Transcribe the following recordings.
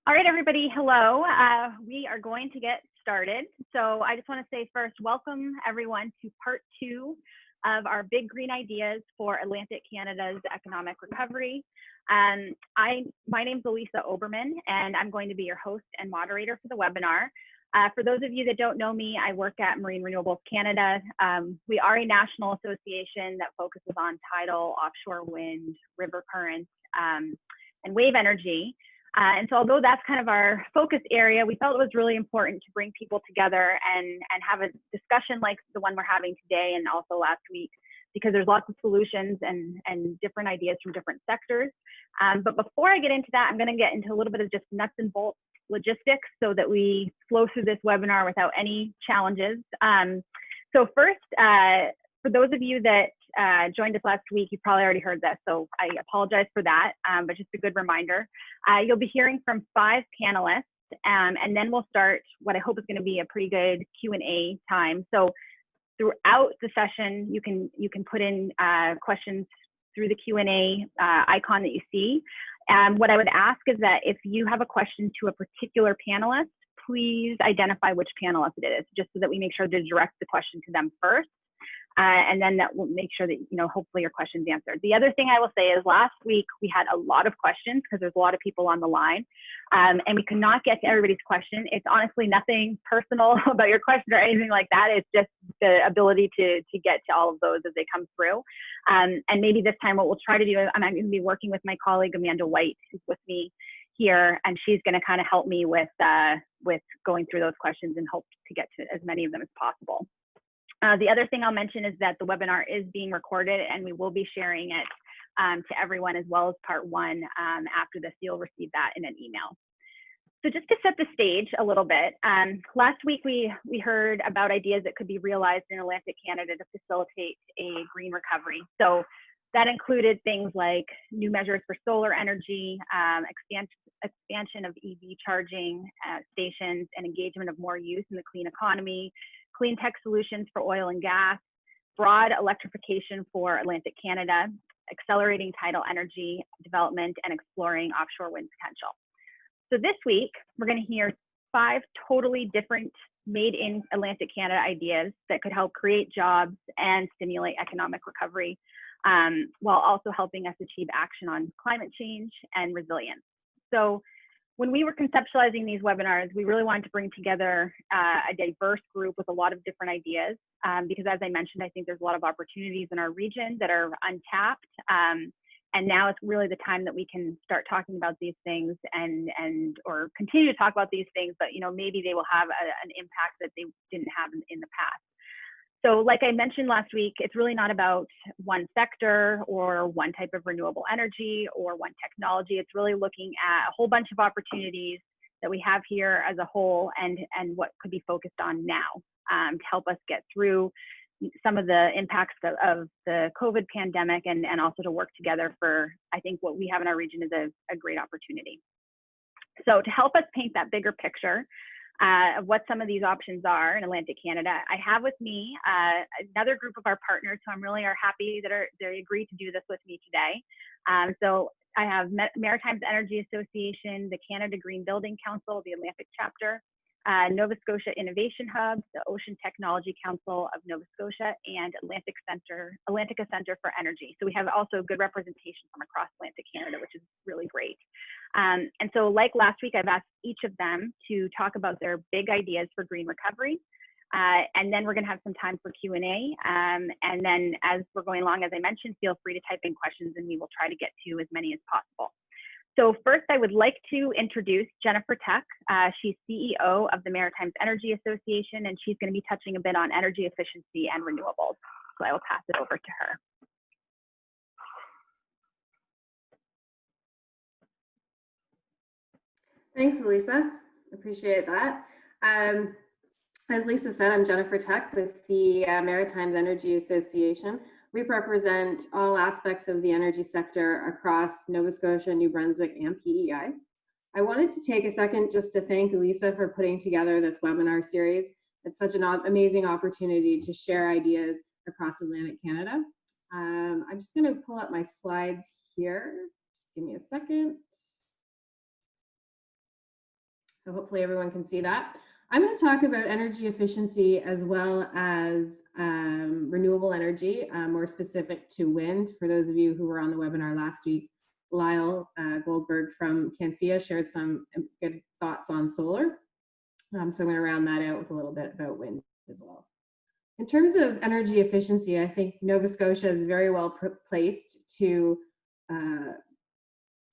All right, everybody, hello. We are going to get started. So I just want to say first, welcome everyone to part 2 of our Big Green Ideas for Atlantic Canada's Economic Recovery. My name is Elisa Oberman, and I'm going to be your host and moderator for the webinar. For those of you that don't know me, I work at Marine Renewables Canada. We are a national association that focuses on tidal, offshore wind, river currents, and wave energy. And so although that's kind of our focus area, we felt it was really important to bring people together and have a discussion like the one we're having today and also last week, because there's lots of solutions and different ideas from different sectors. But before I get into that, I'm going to get into a little bit of just nuts and bolts logistics so that we flow through this webinar without any challenges. So first, for those of you that joined us last week, you probably already heard this, so I apologize for that, but just a good reminder. You'll be hearing from 5 panelists, and then we'll start what I hope is going to be a pretty good Q&A time. So throughout the session, you can put in questions through the Q&A icon that you see. What I would ask is that if you have a question to a particular panelist, please identify which panelist it is, just so that we make sure to direct the question to them first. And then that will make sure that, hopefully your question's answered. The other thing I will say is last week we had a lot of questions because there's a lot of people on the line, and we could not get to everybody's question. It's honestly nothing personal about your question or anything like that. It's just the ability to get to all of those as they come through. And maybe this time what we'll try to do is I'm going to be working with my colleague Amanda White, who's with me here, and she's going to kind of help me with going through those questions and hope to get to as many of them as possible. The other thing I'll mention is that the webinar is being recorded, and we will be sharing it to everyone as well as part 1 after this. You'll receive that in an email. So just to set the stage a little bit, last week we heard about ideas that could be realized in Atlantic Canada to facilitate a green recovery. So that included things like new measures for solar energy, expansion of EV charging stations, and engagement of more youth in the clean economy, clean tech solutions for oil and gas, broad electrification for Atlantic Canada, accelerating tidal energy development, and exploring offshore wind potential. So this week, we're going to hear 5 totally different made in Atlantic Canada ideas that could help create jobs and stimulate economic recovery, while also helping us achieve action on climate change and resilience. So when we were conceptualizing these webinars, we really wanted to bring together a diverse group with a lot of different ideas, because as I mentioned, I think there's a lot of opportunities in our region that are untapped. And now it's really the time that we can start talking about these things or continue to talk about these things, but maybe they will have an impact that they didn't have in the past. So like I mentioned last week, it's really not about one sector or one type of renewable energy or one technology. It's really looking at a whole bunch of opportunities that we have here as a whole and what could be focused on now to help us get through some of the impacts of the COVID pandemic and also to work together for, I think, what we have in our region is a great opportunity. So to help us paint that bigger picture, of what some of these options are in Atlantic Canada, I have with me another group of our partners who I'm really happy that they agreed to do this with me today. So I have Maritimes Energy Association, the Canada Green Building Council, the Atlantic chapter, Nova Scotia Innovation Hub, the Ocean Technology Council of Nova Scotia, and Atlantica Center for Energy. So we have also good representation from across Atlantic Canada, which is really great. And so like last week, I've asked each of them to talk about their big ideas for green recovery. And then we're going to have some time for Q&A. And then as we're going along, as I mentioned, feel free to type in questions and we will try to get to as many as possible. So first, I would like to introduce Jennifer Tuck. She's CEO of the Maritimes Energy Association, and she's going to be touching a bit on energy efficiency and renewables. So I will pass it over to her. Thanks, Lisa. Appreciate that. As Lisa said, I'm Jennifer Tuck with the Maritimes Energy Association. We represent all aspects of the energy sector across Nova Scotia, New Brunswick, and PEI. I wanted to take a second just to thank Lisa for putting together this webinar series. It's such an amazing opportunity to share ideas across Atlantic Canada. I'm just going to pull up my slides here. Just give me a second. So hopefully everyone can see that. I'm going to talk about energy efficiency as well as renewable energy, more specific to wind. For those of you who were on the webinar last week, Lyle Goldberg from Cancia shared some good thoughts on solar. So I'm going to round that out with a little bit about wind as well. In terms of energy efficiency, I think Nova Scotia is very well placed to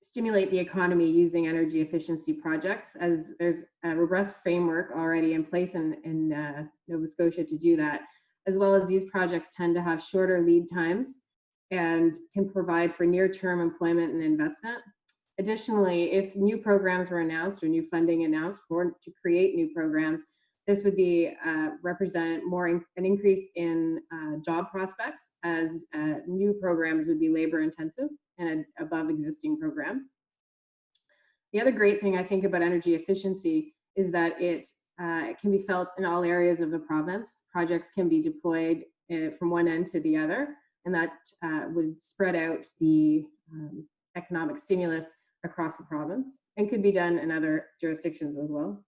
stimulate the economy using energy efficiency projects, as there's a robust framework already in place in Nova Scotia to do that, as well as these projects tend to have shorter lead times and can provide for near-term employment and investment. Additionally, if new programs were announced or new funding announced to create new programs, this would be represent more an increase in job prospects, as new programs would be labor intensive and above existing programs. The other great thing I think about energy efficiency is that it can be felt in all areas of the province. Projects can be deployed from one end to the other, and that would spread out the economic stimulus across the province, and could be done in other jurisdictions as well.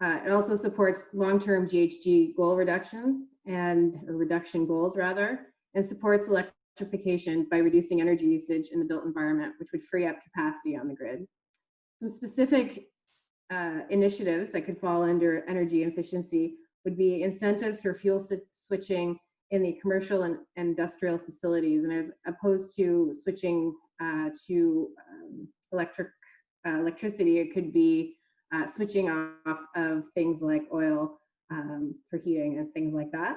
It also supports long-term GHG goal reductions or reduction goals rather, and supports electrification by reducing energy usage in the built environment, which would free up capacity on the grid. Some specific initiatives that could fall under energy efficiency would be incentives for fuel switching in the commercial and industrial facilities, and as opposed to switching to electricity, it could be switching off of things like oil for heating and things like that.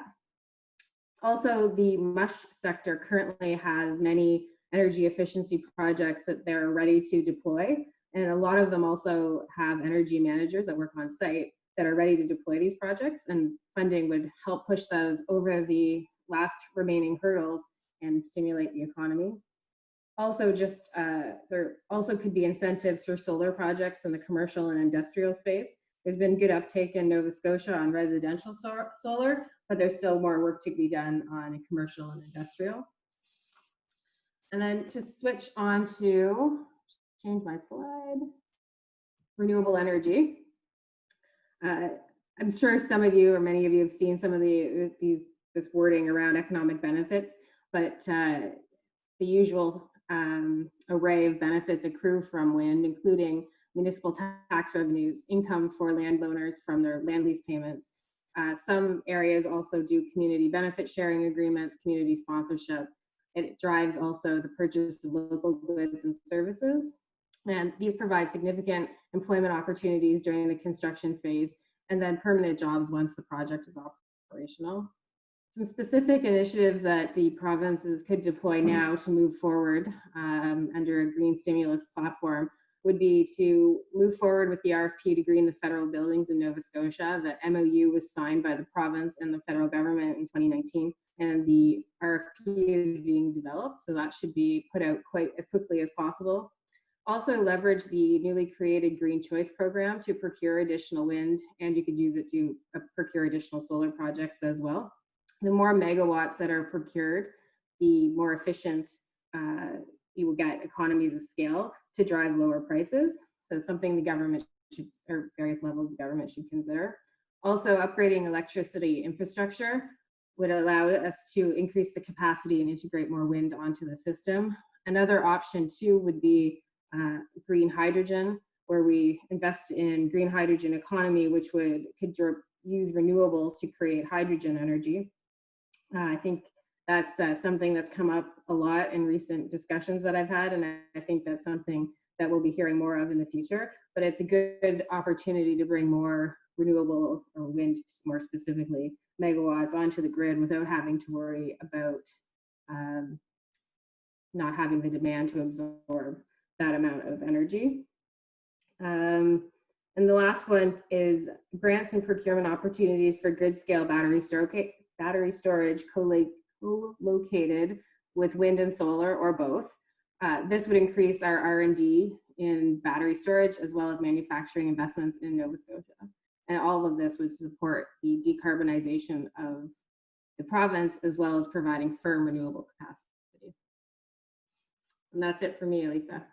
Also, the MUSH sector currently has many energy efficiency projects that they're ready to deploy. And a lot of them also have energy managers that work on site that are ready to deploy these projects, and funding would help push those over the last remaining hurdles and stimulate the economy. Also, there also could be incentives for solar projects in the commercial and industrial space. There's been good uptake in Nova Scotia on residential solar, but there's still more work to be done on commercial and industrial. And then to switch on to, change my slide, renewable energy. I'm sure some of you or many of you have seen some of this wording around economic benefits, but the usual array of benefits accrue from wind, including municipal tax revenues, income for landowners from their land lease payments. Some areas also do community benefit sharing agreements, community sponsorship. It drives also the purchase of local goods and services. And these provide significant employment opportunities during the construction phase, and then permanent jobs once the project is operational. Some specific initiatives that the provinces could deploy now to move forward under a green stimulus platform would be to move forward with the RFP to green the federal buildings in Nova Scotia. The MOU was signed by the province and the federal government in 2019, and the RFP is being developed, so that should be put out quite as quickly as possible. Also leverage the newly created Green Choice program to procure additional wind, and you could use it to procure additional solar projects as well. The more megawatts that are procured, the more efficient you will get economies of scale to drive lower prices. So something the government should, or various levels of government should consider. Also, upgrading electricity infrastructure would allow us to increase the capacity and integrate more wind onto the system. Another option too would be green hydrogen, where we invest in green hydrogen economy, which could use renewables to create hydrogen energy. I think that's something that's come up a lot in recent discussions that I've had, and I think that's something that we'll be hearing more of in the future. But it's a good opportunity to bring more renewable, or wind more specifically, megawatts onto the grid without having to worry about not having the demand to absorb that amount of energy. And the last one is grants and procurement opportunities for grid scale battery storage co-located with wind and solar, or both. This would increase our R&D in battery storage, as well as manufacturing investments in Nova Scotia. And all of this would support the decarbonization of the province, as well as providing firm renewable capacity. And that's it for me, Elisa.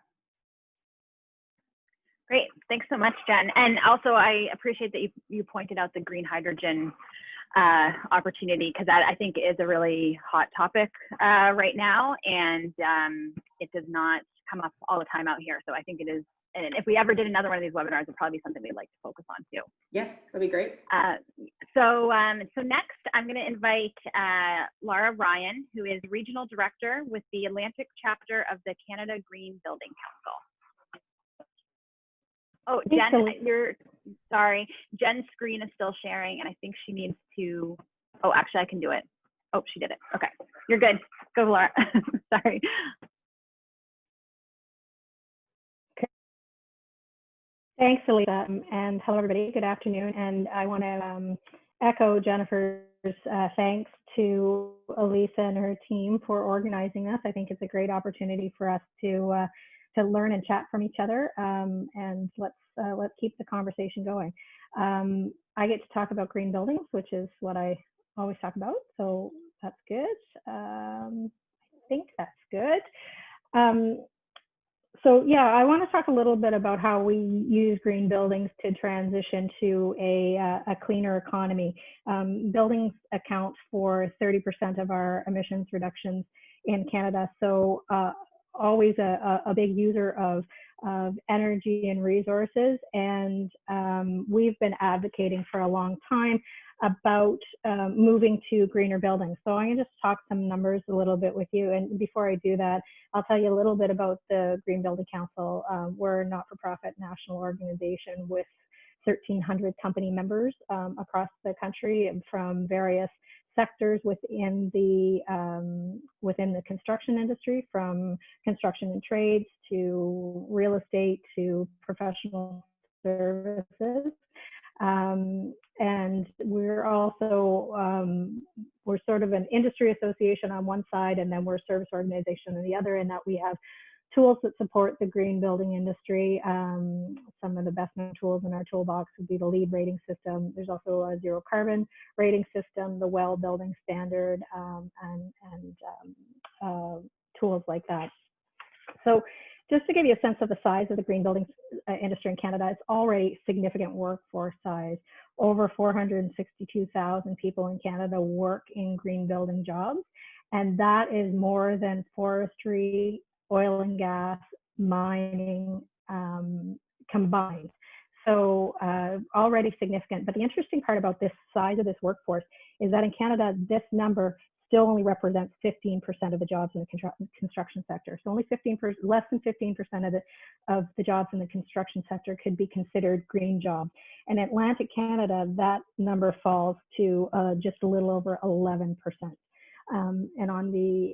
Great. Thanks so much, Jen. And also, I appreciate that you pointed out the green hydrogen opportunity, because that I think is a really hot topic right now, and it does not come up all the time out here. So I think it is, and if we ever did another one of these webinars, it'd probably be something we'd like to focus on too. Yeah, that'd be great. So next, I'm going to invite Laura Ryan, who is Regional Director with the Atlantic chapter of the Canada Green Building Council. Oh, Jen, sorry. Jen's screen is still sharing, and I think she needs to, oh, actually, I can do it. Oh, she did it. Okay, you're good. Go, Laura. Sorry. Thanks, Elisa, and hello, everybody. Good afternoon. And I want to echo Jennifer's thanks to Elisa and her team for organizing this. I think it's a great opportunity for us to learn and chat from each other, and let's keep the conversation going. I get to talk about green buildings, which is what I always talk about, so that's good. I think that's good. So yeah, I want to talk a little bit about how we use green buildings to transition to a cleaner economy. Buildings account for 30% of our emissions reductions in Canada, so always a big user of energy and resources, and we've been advocating for a long time about moving to greener buildings. So I'm going to just talk some numbers a little bit with you, and before I do that, I'll tell you a little bit about the Green Building Council. We're a not-for-profit national organization with 1,300 company members across the country and from various sectors within the construction industry, from construction and trades to real estate to professional services. And we're also, we're sort of an industry association on one side, and then we're a service organization on the other, in that we have tools that support the green building industry. Some of the best known tools in our toolbox would be the LEED rating system. There's also a zero carbon rating system, the WELL building standard, and tools like that. So just to give you a sense of the size of the green building industry in Canada, it's already significant workforce size. Over 462,000 people in Canada work in green building jobs, and that is more than forestry, oil and gas, mining combined. So already significant. But the interesting part about this size of this workforce is that in Canada, this number still only represents 15% of the jobs in the construction sector. So only less than 15% of the jobs in the construction sector could be considered green jobs. In Atlantic Canada, that number falls to just a little over 11%. And on the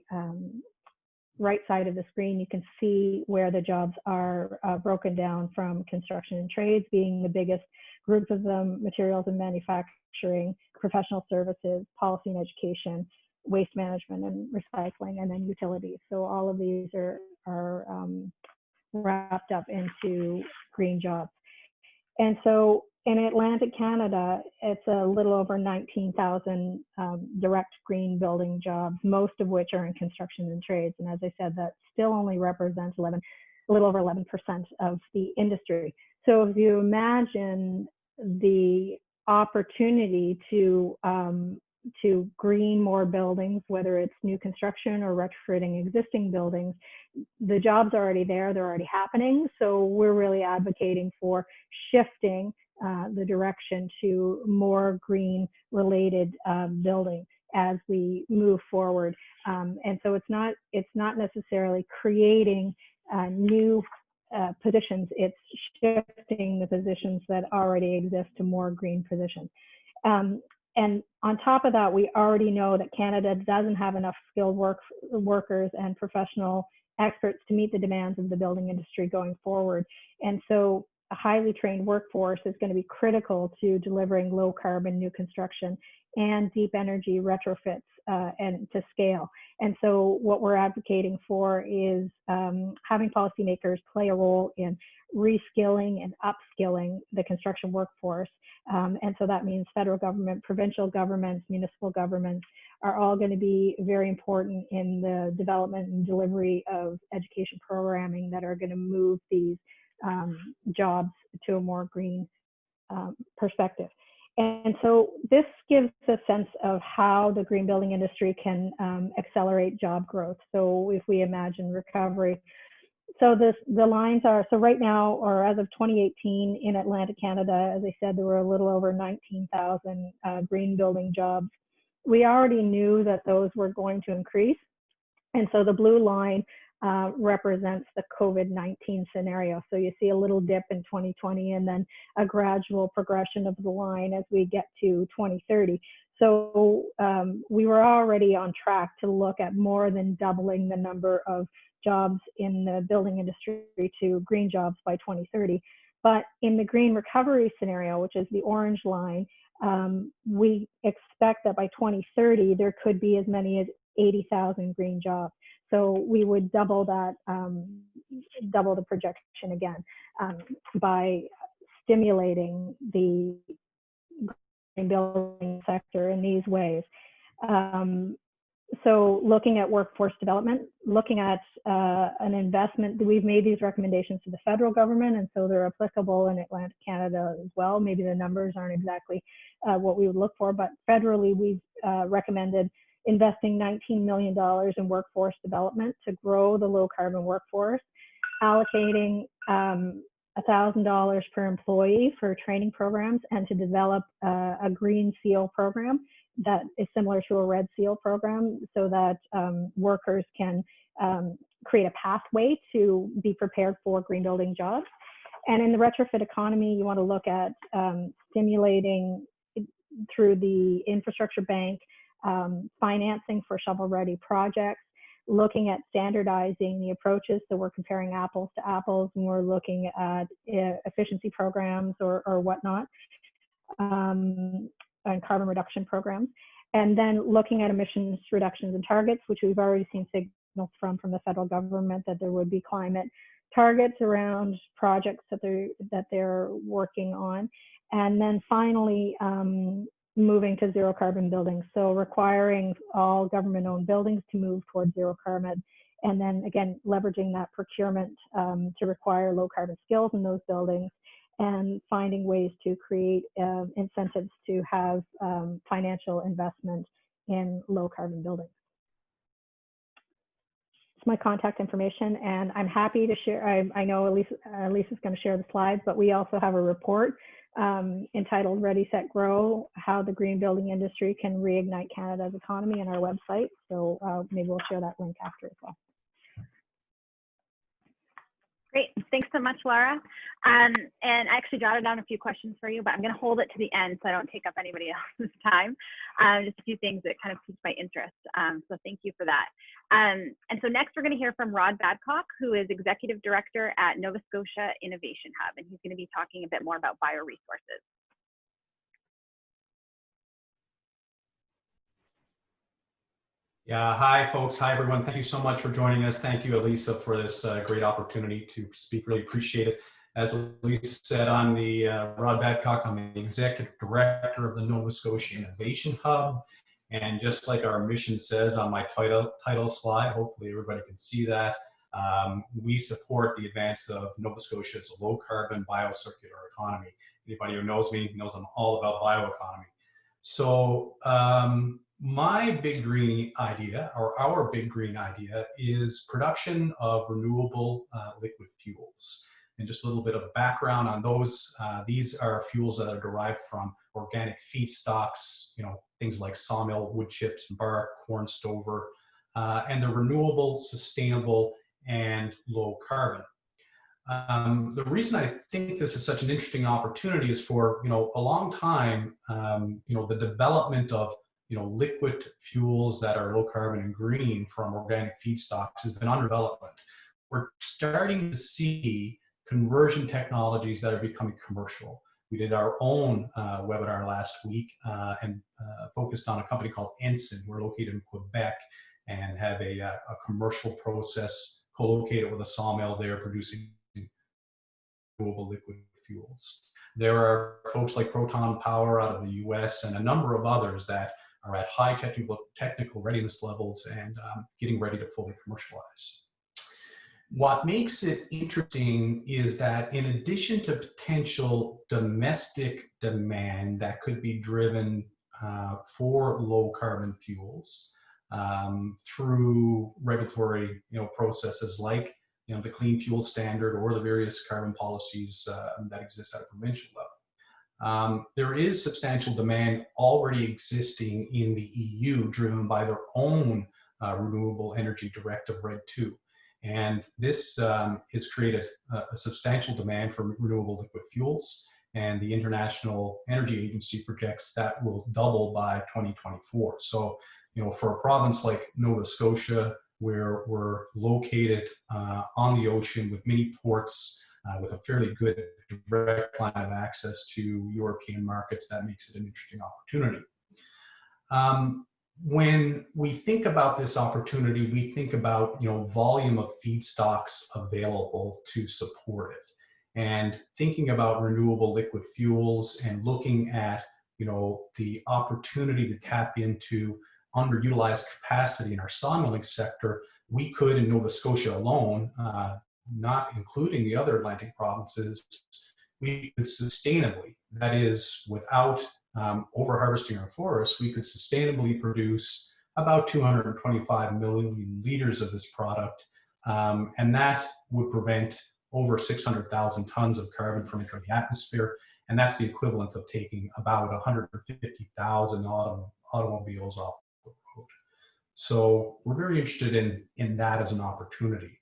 right side of the screen, you can see where the jobs are broken down, from construction and trades being the biggest group of them, materials and manufacturing, professional services, policy and education, waste management and recycling, and then utilities. So all of these are wrapped up into green jobs. And so in Atlantic Canada, it's a little over 19,000 direct green building jobs, most of which are in construction and trades. And as I said, that still only represents a little over 11% of the industry. So if you imagine the opportunity to green more buildings, whether it's new construction or retrofitting existing buildings, the jobs are already there, they're already happening. So we're really advocating for shifting the direction to more green related building as we move forward. And so it's not necessarily creating new positions, it's shifting the positions that already exist to more green positions. And on top of that, we already know that Canada doesn't have enough skilled workers and professional experts to meet the demands of the building industry going forward. And so a highly trained workforce is going to be critical to delivering low carbon new construction and deep energy retrofits and to scale. And so what we're advocating for is having policymakers play a role in reskilling and upskilling the construction workforce. And so that means federal government, provincial governments, municipal governments are all going to be very important in the development and delivery of education programming that are going to move these jobs to a more green perspective. And so this gives a sense of how the green building industry can accelerate job growth. So if we imagine recovery, so the lines are, so right now, or as of 2018 in Atlantic Canada, as I said, there were a little over 19,000 green building jobs. We already knew that those were going to increase. And so the blue line represents the COVID-19 scenario. So you see a little dip in 2020 and then a gradual progression of the line as we get to 2030. So we were already on track to look at more than doubling the number of jobs in the building industry to green jobs by 2030. But in the green recovery scenario, which is the orange line, we expect that by 2030, there could be as many as 80,000 green jobs. So we would double that, double the projection again by stimulating the green building sector in these ways. So looking at workforce development, looking at an investment, we've made these recommendations to the federal government, and so they're applicable in Atlantic Canada as well. Maybe the numbers aren't exactly what we would look for, but federally we've recommended investing $19 million in workforce development to grow the low carbon workforce, allocating $1,000 per employee for training programs, and to develop a green seal program that is similar to a red seal program, so that workers can create a pathway to be prepared for green building jobs. And in the retrofit economy, you want to look at stimulating through the infrastructure bank, financing for shovel-ready projects, looking at standardizing the approaches. So we're comparing apples to apples, and we're looking at efficiency programs or whatnot, and carbon reduction programs. And then looking at emissions reductions and targets, which we've already seen signals from the federal government that there would be climate targets around projects that they're working on. And then finally, moving to zero carbon buildings. So requiring all government-owned buildings to move towards zero carbon. And then again, leveraging that procurement to require low carbon skills in those buildings, and finding ways to create incentives to have financial investment in low carbon buildings. It's my contact information, and I'm happy to share. I know Elise is going to share the slides, but we also have a report entitled Ready, Set, Grow, How the Green Building Industry Can Reignite Canada's Economy on our website. So maybe we'll share that link after as well. Great, thanks so much, Laura. And I actually jotted down a few questions for you, but I'm going to hold it to the end so I don't take up anybody else's time. Just a few things that kind of piqued my interest. So thank you for that. And so next we're going to hear from Rod Badcock, who is Executive Director at Nova Scotia Innovation Hub, and he's going to be talking a bit more about bioresources. Yeah, hi folks, hi everyone. Thank you so much for joining us. Thank you, Elisa, for this great opportunity to speak. Really appreciate it. As Elisa said, I'm the Rod Badcock. I'm the Executive Director of the Nova Scotia Innovation Hub. And just like our mission says on my title slide, hopefully everybody can see that, we support the advance of Nova Scotia's low carbon biocircular economy. Anybody who knows me knows I'm all about bioeconomy. So my big green idea, or our big green idea, is production of renewable liquid fuels. And just a little bit of background on those. These are fuels that are derived from organic feedstocks, things like sawmill wood chips, bark, corn stover, and they're renewable, sustainable, and low carbon. The reason I think this is such an interesting opportunity is for, a long time, the development of, liquid fuels that are low carbon and green from organic feedstocks has been under development. We're starting to see conversion technologies that are becoming commercial. We did our own webinar last week and focused on a company called Ensign. We're located in Quebec and have a commercial process co-located with a sawmill there producing renewable liquid fuels. There are folks like Proton Power out of the US and a number of others that are at high technical readiness levels and getting ready to fully commercialize. What makes it interesting is that in addition to potential domestic demand that could be driven for low carbon fuels through regulatory processes like the Clean Fuel Standard or the various carbon policies that exist at a provincial level. There is substantial demand already existing in the EU driven by their own Renewable Energy Directive RED II. And this has created a substantial demand for renewable liquid fuels, and the International Energy Agency projects that will double by 2024. So, for a province like Nova Scotia, where we're located on the ocean with many ports, with a fairly good direct line of access to European markets, that makes it an interesting opportunity. When we think about this opportunity, we think about volume of feedstocks available to support it, and thinking about renewable liquid fuels and looking at the opportunity to tap into underutilized capacity in our sawmilling sector. We could, in Nova Scotia alone, not including the other Atlantic provinces, we could sustainably, that is, without over-harvesting our forests, we could sustainably produce about 225 million liters of this product, and that would prevent over 600,000 tons of carbon from entering the atmosphere, and that's the equivalent of taking about 150,000 automobiles off the road. So we're very interested in that as an opportunity.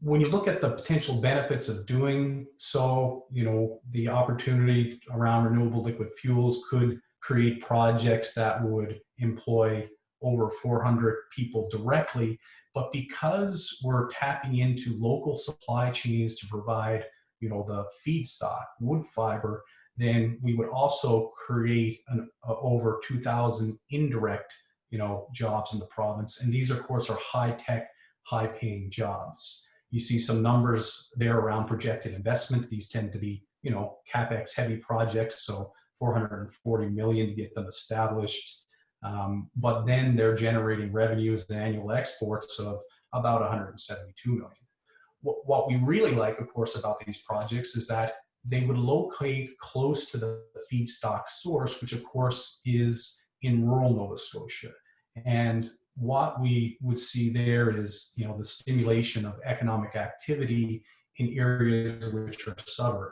When you look at the potential benefits of doing so, the opportunity around renewable liquid fuels could create projects that would employ over 400 people directly. But because we're tapping into local supply chains to provide, the feedstock, wood fiber, then we would also create over 2,000 indirect, jobs in the province. And these, of course, are high-tech, high-paying jobs. You see some numbers there around projected investment. These tend to be, CapEx heavy projects, so 440 million to get them established. But then they're generating revenues and annual exports of about 172 million. What we really like, of course, about these projects is that they would locate close to the feedstock source, which of course is in rural Nova Scotia. And what we would see there is, the stimulation of economic activity in areas which are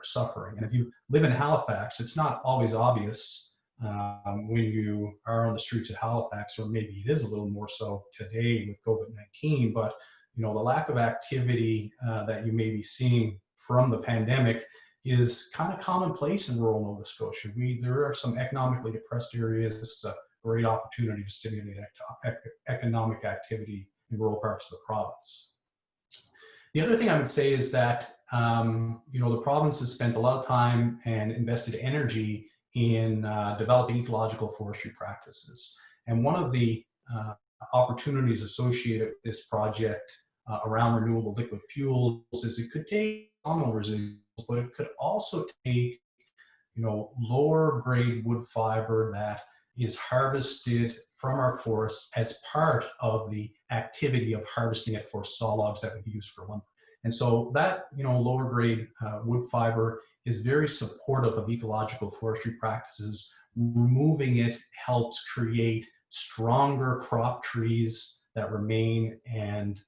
suffering. And if you live in Halifax, it's not always obvious when you are on the streets of Halifax, or maybe it is a little more so today with COVID-19, but the lack of activity that you may be seeing from the pandemic is kind of commonplace in rural Nova Scotia. There are some economically depressed areas. This is a great opportunity to stimulate economic activity in rural parts of the province. The other thing I would say is that the province has spent a lot of time and invested energy in developing ecological forestry practices. And one of the opportunities associated with this project around renewable liquid fuels is it could take sawmill residuals, but it could also take lower grade wood fiber that is harvested from our forests as part of the activity of harvesting it for saw logs that would be used for lumber. And so that lower grade wood fiber is very supportive of ecological forestry practices. Removing it helps create stronger crop trees that remain and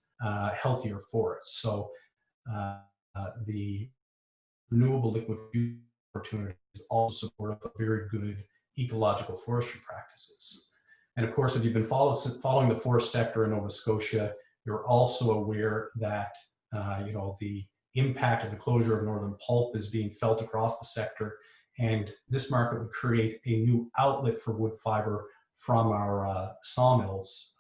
healthier forests. So the renewable liquid fuel opportunity is also supportive of very good ecological forestry practices. And of course, if you've been following the forest sector in Nova Scotia, you're also aware that the impact of the closure of Northern Pulp is being felt across the sector, and this market would create a new outlet for wood fiber from our sawmills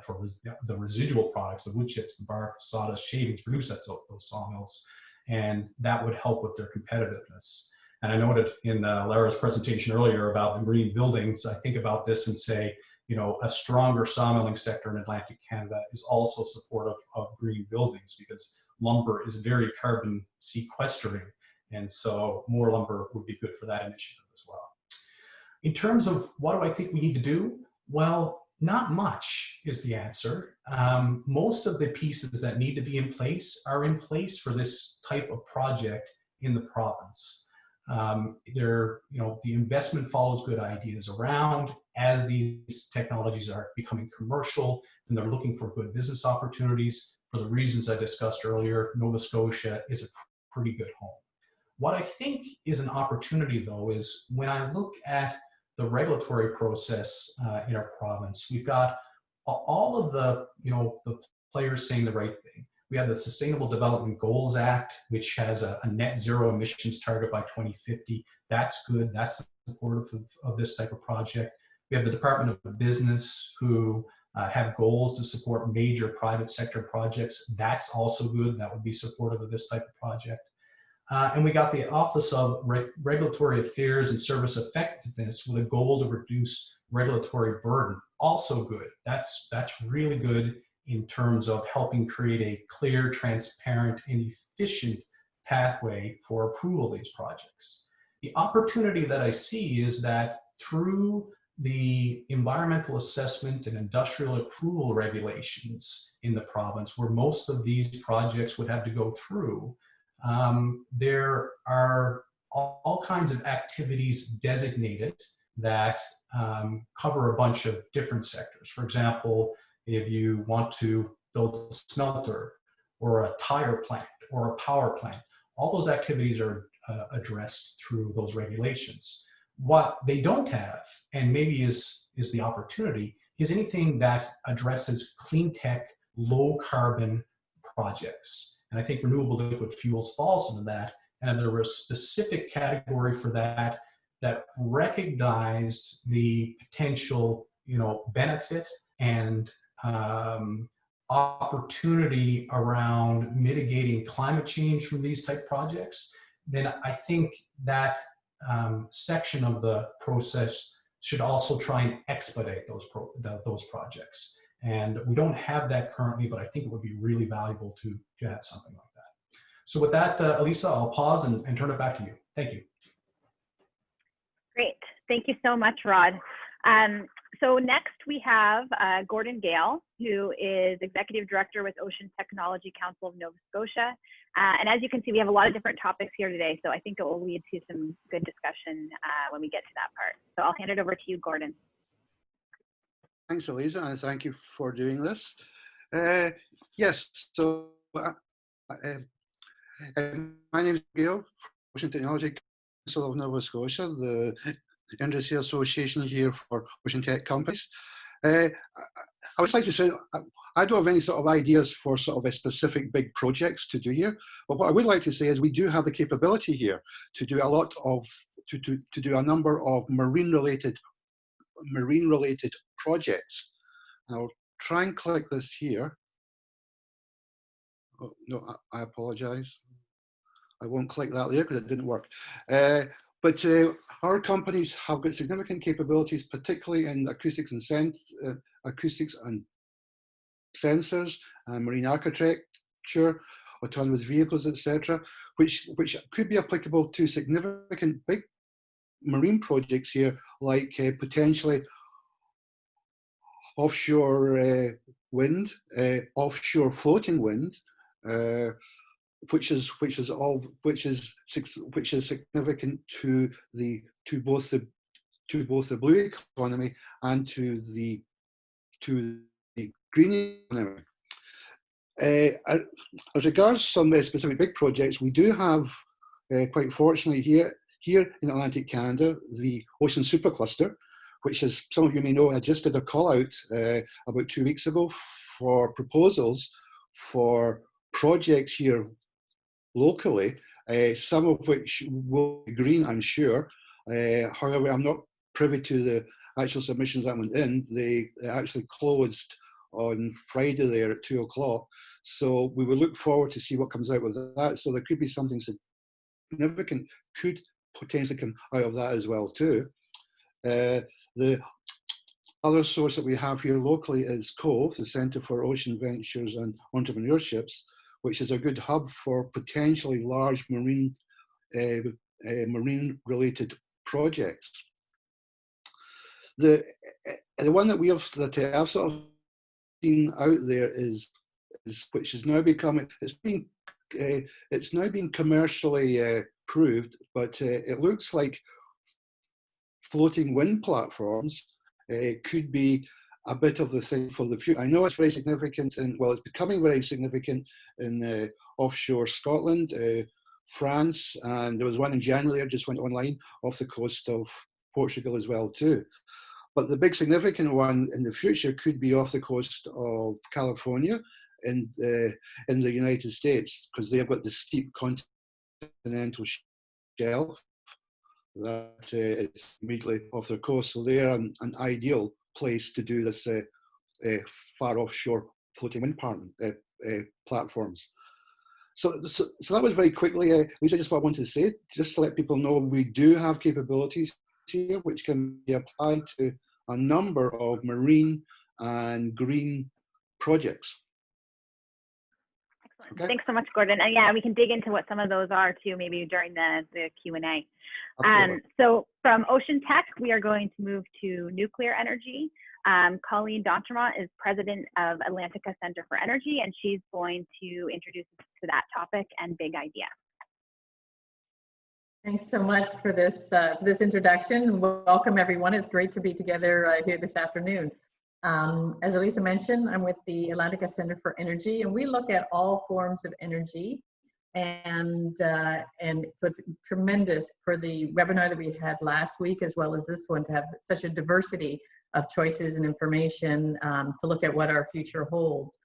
for the residual products, the wood chips, the bark, sawdust, shavings produced at those sawmills, and that would help with their competitiveness. And I noted in Lara's presentation earlier about the green buildings. I think about this and say, a stronger sawmilling sector in Atlantic Canada is also supportive of green buildings, because lumber is very carbon sequestering. And so more lumber would be good for that initiative as well. In terms of what do I think we need to do? Well, Not much is the answer. Most of the pieces that need to be in place are in place for this type of project in the province. The investment follows good ideas around. As these technologies are becoming commercial, then they're looking for good business opportunities. For the reasons I discussed earlier, Nova Scotia is a pretty good home. What I think is an opportunity, though, is when I look at the regulatory process in our province, we've got all of the players saying the right thing. We have the Sustainable Development Goals Act, which has a net zero emissions target by 2050. That's good. That's supportive of this type of project. We have the Department of Business, who have goals to support major private sector projects. That's also good. That would be supportive of this type of project. And we got the Office of Regulatory Affairs and Service Effectiveness with a goal to reduce regulatory burden. Also good. That's really good in terms of helping create a clear, transparent, and efficient pathway for approval of these projects. The opportunity that I see is that through the environmental assessment and industrial approval regulations in the province, where most of these projects would have to go through, there are all kinds of activities designated that cover a bunch of different sectors. For example, if you want to build a smelter or a tire plant or a power plant, all those activities are addressed through those regulations. What they don't have, and maybe is the opportunity, is anything that addresses clean tech, low carbon projects. And I think renewable liquid fuels falls into that. And there was a specific category for that recognized the potential, benefit and opportunity around mitigating climate change from these type projects. Then I think that section of the process should also try and expedite those projects. And we don't have that currently, but I think it would be really valuable to have something like that. So with that, Elisa, I'll pause and turn it back to you. Thank you. Great. Thank you so much, Rod. So next we have Gordon Gale, who is Executive Director with Ocean Technology Council of Nova Scotia. And as you can see, we have a lot of different topics here today, so I think it will lead to some good discussion when we get to that part. So I'll hand it over to you, Gordon. Thanks, Elisa, and thank you for doing this. Yes, so my name is Gale, Ocean Technology Council of Nova Scotia, the industry association here for ocean tech companies. I would like to say, I don't have any sort of ideas for sort of a specific big projects to do here, but what I would like to say is we do have the capability here to do a lot of, to do a number of marine related projects. I'll try and click this here. Oh, no, I apologize. I won't click that there because it didn't work. But our companies have got significant capabilities, particularly in acoustics and sensors, marine architecture, autonomous vehicles, etc., which could be applicable to significant big marine projects here, like potentially offshore wind, offshore floating wind, which is significant to both the blue economy and to the green economy. As regards some specific big projects, we do have, quite fortunately here in Atlantic Canada, the Ocean Supercluster, which, as some of you may know, I just did a call out about 2 weeks ago for proposals for projects here locally, some of which will be green, I'm sure. However, I'm not privy to the actual submissions that went in. They actually closed on Friday there at 2 o'clock. So we will look forward to see what comes out with that. So there could be something significant could potentially come out of that as well too. The other source that we have here locally is COVE, the Centre for Ocean Ventures and Entrepreneurships, which is a good hub for potentially large marine related projects. the one that I've sort of seen out there is which is now becoming, it's now being commercially proved, but it looks like floating wind platforms could be a bit of the thing for the future. I know it's very significant, and well, it's becoming very significant in offshore Scotland, France, and there was one in January that just went online off the coast of Portugal as well too. But the big significant one in the future could be off the coast of California in the United States, because they've got the steep continental shelf that is immediately off their coast. So they're an ideal place to do this far offshore floating wind platforms. So that was very quickly, Lisa, just what I wanted to say, just to let people know we do have capabilities here which can be applied to a number of marine and green projects. Excellent. Okay. Thanks so much, Gordon. And yeah, we can dig into what some of those are too, maybe during the Q&A. So from Ocean Tech, we are going to move to nuclear energy. Colleen D'Entremont is president of Atlantica Center for Energy, and she's going to introduce us to that topic and big idea. Thanks so much for this introduction. Welcome, everyone. It's great to be together here this afternoon. As Elisa mentioned, I'm with the Atlantica Center for Energy, and we look at all forms of energy. And so it's tremendous for the webinar that we had last week, as well as this one, to have such a diversity of choices and information to look at what our future holds.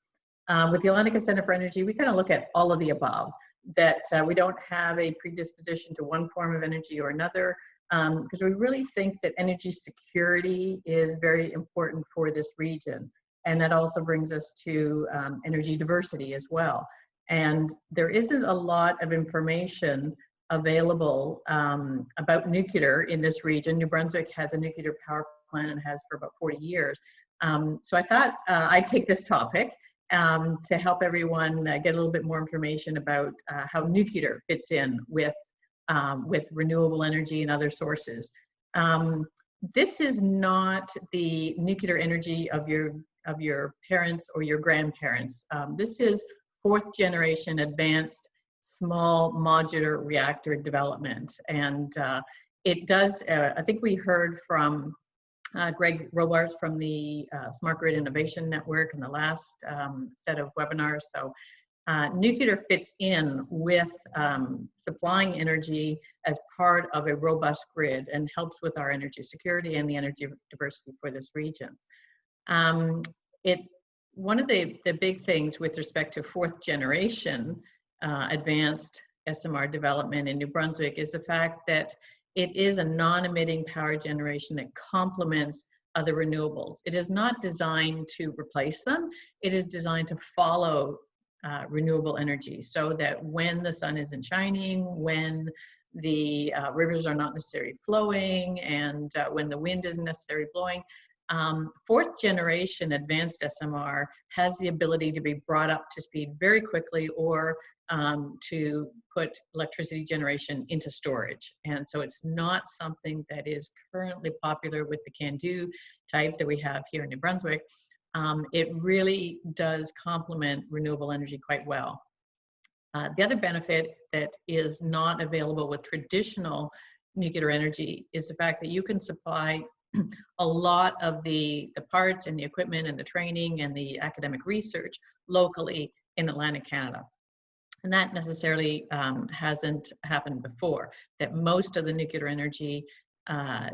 With the Atlantica Center for Energy, we kind of look at all of the above, that we don't have a predisposition to one form of energy or another, because we really think that energy security is very important for this region. And that also brings us to energy diversity as well. And there isn't a lot of information available about nuclear in this region. New Brunswick has a nuclear power plant and has for about 40 years. So I thought I'd take this topic to help everyone get a little bit more information about how nuclear fits in with renewable energy and other sources. This is not the nuclear energy of your parents or your grandparents. This is fourth generation advanced small modular reactor development. And it does, I think we heard from Greg Robarts from the Smart Grid Innovation Network in the last set of webinars. So nuclear fits in with supplying energy as part of a robust grid and helps with our energy security and the energy diversity for this region. One of the big things with respect to fourth generation advanced SMR development in New Brunswick is the fact that it is a non-emitting power generation that complements other renewables. It is not designed to replace them. It is designed to follow renewable energy, so that when the sun isn't shining, when the rivers are not necessarily flowing, and when the wind isn't necessarily blowing, fourth generation advanced SMR has the ability to be brought up to speed very quickly, or to put electricity generation into storage. And so it's not something that is currently popular with the can-do type that we have here in New Brunswick. It really does complement renewable energy quite well. The other benefit that is not available with traditional nuclear energy is the fact that you can supply a lot of the parts and the equipment and the training and the academic research locally in Atlantic Canada. And that necessarily hasn't happened before, that most of the nuclear energy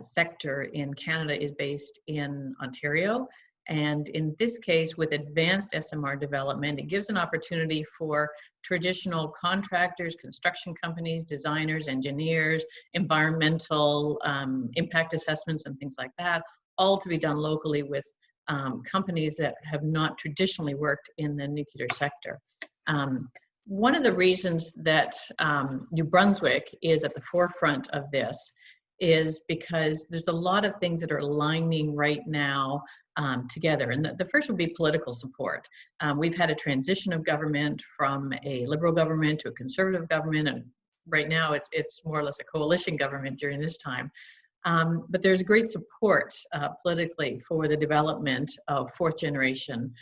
sector in Canada is based in Ontario. And in this case, with advanced SMR development, it gives an opportunity for traditional contractors, construction companies, designers, engineers, environmental impact assessments and things like that, all to be done locally with companies that have not traditionally worked in the nuclear sector. One of the reasons that New Brunswick is at the forefront of this is because there's a lot of things that are aligning right now together. And the first would be political support. We've had a transition of government from a liberal government to a conservative government, and right now it's more or less a coalition government during this time. But there's great support politically for the development of fourth generation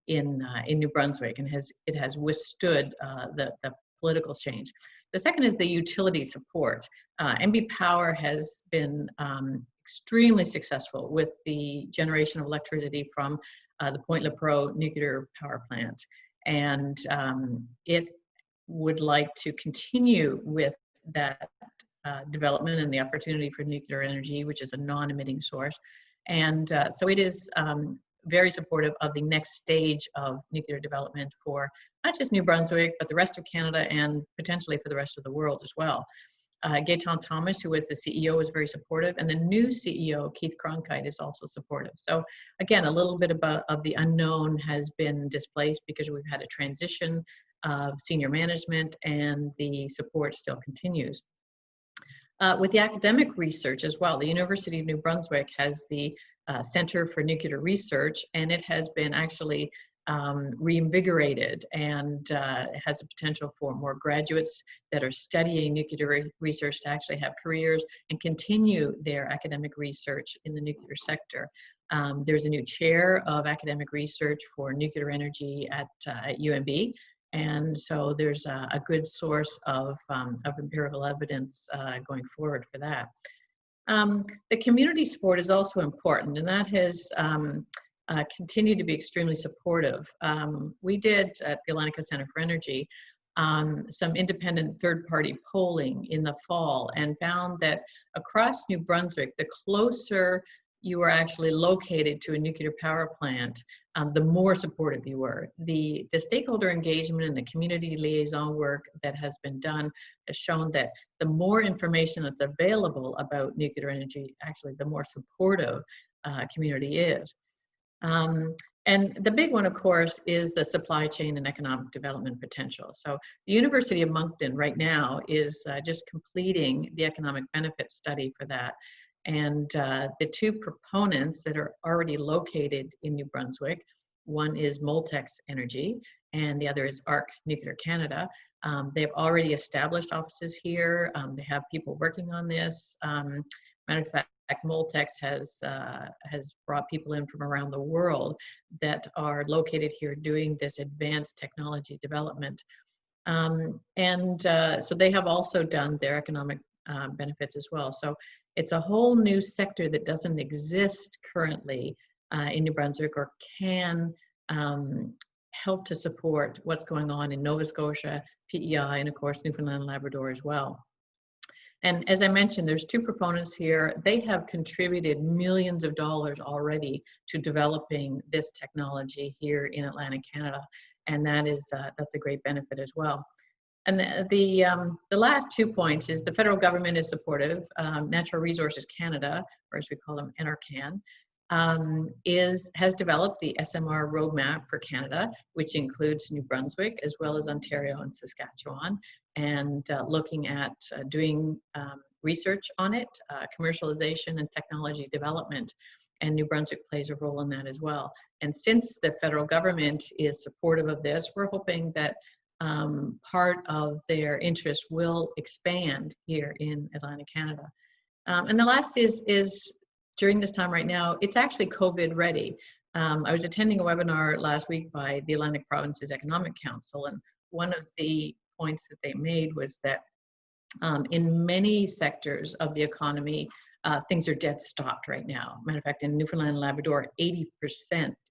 in New Brunswick, and it has withstood the political change. The second is the utility support. NB Power has been extremely successful with the generation of electricity from the Point Lepreau nuclear power plant, and it would like to continue with that development and the opportunity for nuclear energy, which is a non-emitting source. And so it is very supportive of the next stage of nuclear development for not just New Brunswick, but the rest of Canada and potentially for the rest of the world as well. Gaetan Thomas, who was the CEO, is very supportive, and the new CEO, Keith Cronkite, is also supportive. So again, a little bit of the unknown has been displaced because we've had a transition of senior management, and the support still continues. With the academic research as well, the University of New Brunswick has the Center for Nuclear Research, and it has been actually reinvigorated, and it has a potential for more graduates that are studying nuclear research to actually have careers and continue their academic research in the nuclear sector. There's a new chair of academic research for nuclear energy at UNB. And so there's a good source of empirical evidence going forward for that. The community support is also important, and that has continued to be extremely supportive. We did at the Atlantica Center for Energy some independent third-party polling in the fall, and found that across New Brunswick, the closer you were actually located to a nuclear power plant, the more supportive you were. The stakeholder engagement and the community liaison work that has been done has shown that the more information that's available about nuclear energy, actually the more supportive community is. And the big one, of course, is the supply chain and economic development potential. So the University of Moncton right now is just completing the economic benefit study for that. And the two proponents that are already located in New Brunswick, one is Moltex Energy and the other is ARC Nuclear Canada. They've already established offices here. They have people working on this. Matter of fact, Moltex has brought people in from around the world that are located here doing this advanced technology development. So they have also done their economic benefits as well. So it's a whole new sector that doesn't exist currently in New Brunswick, or can help to support what's going on in Nova Scotia, PEI, and of course Newfoundland and Labrador as well. And as I mentioned, there's two proponents here. They have contributed millions of dollars already to developing this technology here in Atlantic Canada, and that's a great benefit as well. And the last 2 points is the federal government is supportive. Natural Resources Canada, or as we call them, NRCan, has developed the SMR roadmap for Canada, which includes New Brunswick as well as Ontario and Saskatchewan, and looking at doing research on it, commercialization and technology development. And New Brunswick plays a role in that as well. And since the federal government is supportive of this, we're hoping that part of their interest will expand here in Atlantic Canada. And the last is during this time right now, it's actually COVID ready. I was attending a webinar last week by the Atlantic Provinces Economic Council, and one of the points that they made was that in many sectors of the economy, things are dead stopped right now. Matter of fact, in Newfoundland and Labrador, 80%,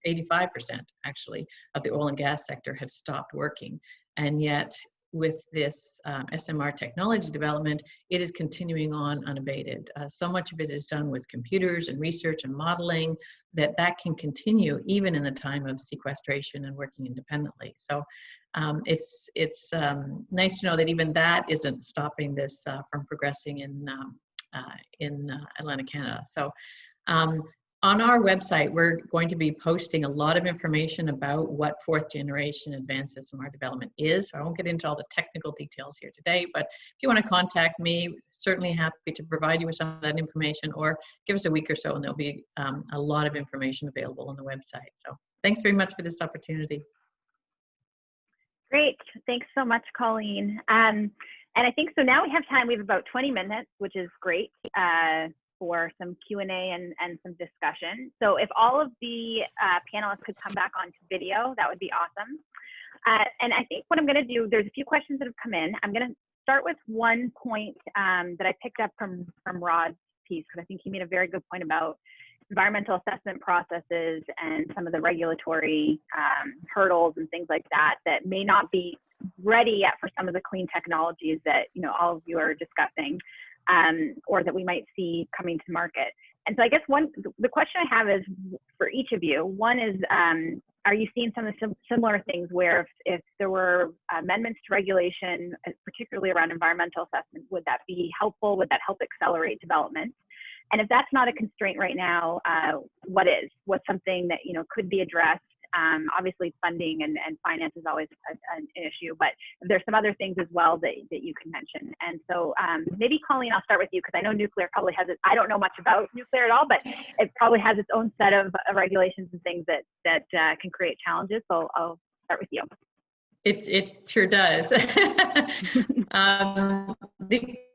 85% actually, of the oil and gas sector has stopped working. And yet, with this SMR technology development, it is continuing on unabated. So much of it is done with computers and research and modeling that can continue even in a time of sequestration and working independently. So it's nice to know that even that isn't stopping this from progressing in Atlantic Canada. So on our website, we're going to be posting a lot of information about what fourth generation advanced SMR development is. So I won't get into all the technical details here today, but if you want to contact me, certainly happy to provide you with some of that information, or give us a week or so and there'll be a lot of information available on the website. So thanks very much for this opportunity. Great, thanks so much, Colleen. And I think so now we have time. We have about 20 minutes, which is great for some Q&A and some discussion. So if all of the panelists could come back onto video, that would be awesome. And I think what I'm going to do, there's a few questions that have come in. I'm going to start with one point that I picked up from Rod's piece, because I think he made a very good point about environmental assessment processes and some of the regulatory hurdles and things like that that may not be ready yet for some of the clean technologies that all of you are discussing, or that we might see coming to market. And so I guess the question I have is for each of you. One is, are you seeing some of the similar things where if there were amendments to regulation, particularly around environmental assessment, would that be helpful? Would that help accelerate development? And if that's not a constraint right now, what is? What's something that could be addressed? Obviously, funding and finance is always an issue, but there's some other things as well that you can mention. And so maybe Colleen, I'll start with you, because I know nuclear probably has it. I don't know much about nuclear at all, but it probably has its own set of regulations and things that can create challenges. So I'll start with you. It sure does. The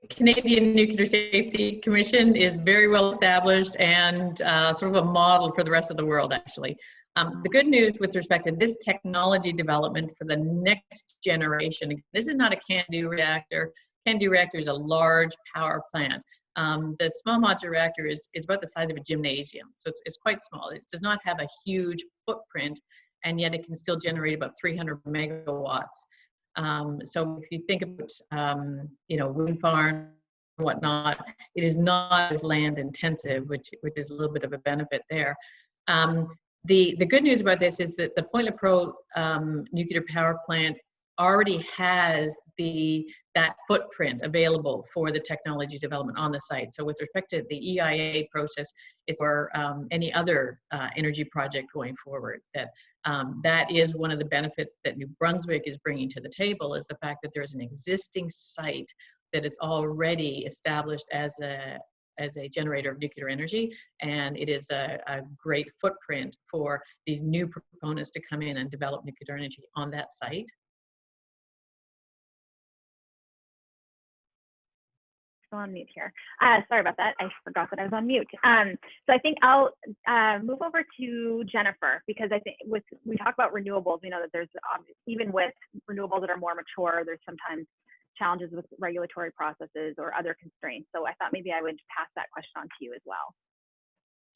Canadian Nuclear Safety Commission is very well established and sort of a model for the rest of the world, actually. The good news with respect to this technology development for the next generation, this is not a CANDU reactor. CANDU reactor is a large power plant. The small modular reactor is about the size of a gymnasium, so it's quite small. It does not have a huge footprint, and yet it can still generate about 300 megawatts. So if you think about, wind farm and whatnot, it is not as land intensive, which is a little bit of a benefit there. The good news about this is that the Point Lepreau nuclear power plant already has that footprint available for the technology development on the site. So with respect to the EIA process, it's for any other energy project going forward. That is one of the benefits that New Brunswick is bringing to the table, is the fact that there's an existing site that is already established as a generator of nuclear energy, and it is a great footprint for these new proponents to come in and develop nuclear energy on that site. Still on mute here. Sorry about that. I forgot that I was on mute. So I think I'll move over to Jennifer, because I think we talk about renewables, we know that there's, even with renewables that are more mature, there's sometimes challenges with regulatory processes or other constraints. So I thought maybe I would pass that question on to you as well.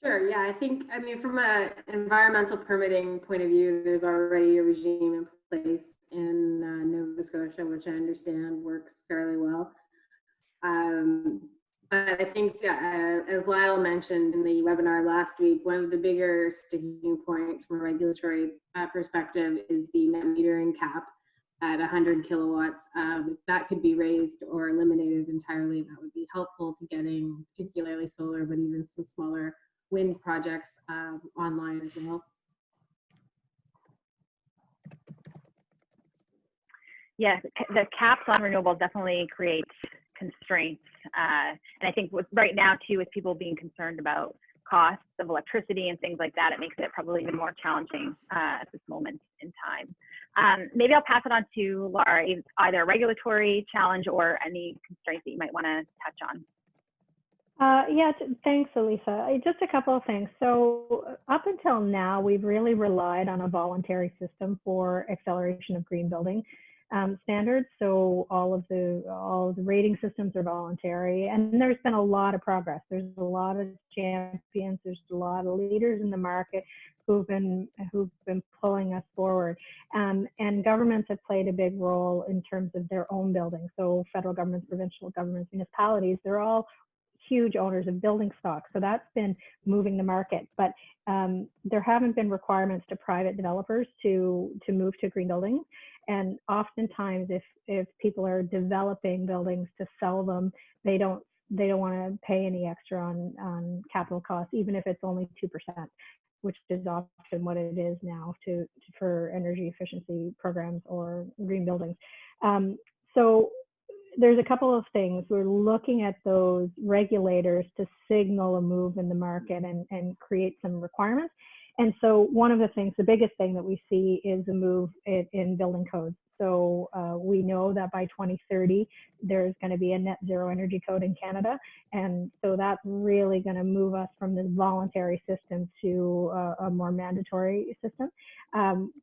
Sure, yeah, I mean, from an environmental permitting point of view, there's already a regime in place in Nova Scotia, which I understand works fairly well. But I think, as Lyle mentioned in the webinar last week, one of the bigger sticking points from a regulatory perspective is the net metering cap at 100 kilowatts. If that could be raised or eliminated entirely, that would be helpful to getting particularly solar, but even some smaller wind projects online as well. Yes, the caps on renewables definitely create constraints. And I think right now too, with people being concerned about costs of electricity and things like that, it makes it probably even more challenging at this moment in time. Maybe I'll pass it on to Laura, either a regulatory challenge or any constraints that you might want to touch on. Yeah, thanks, Elisa. Just a couple of things. So up until now, we've really relied on a voluntary system for acceleration of green building standards. So all of the rating systems are voluntary, and there's been a lot of progress. There's a lot of champions. There's a lot of leaders in the market who've been pulling us forward. And governments have played a big role in terms of their own buildings. So federal governments, provincial governments, municipalities, they're all huge owners of building stock. So that's been moving the market. But there haven't been requirements to private developers to move to green buildings. And oftentimes, if people are developing buildings to sell them, they don't want to pay any extra on capital costs, even if it's only 2%, which is often what it is now for energy efficiency programs or green buildings. So there's a couple of things. We're looking at those regulators to signal a move in the market and create some requirements. And so one of the things, the biggest thing that we see is a move in building codes. So we know that by 2030, there's going to be a net zero energy code in Canada. And so that's really going to move us from this voluntary system to a more mandatory system,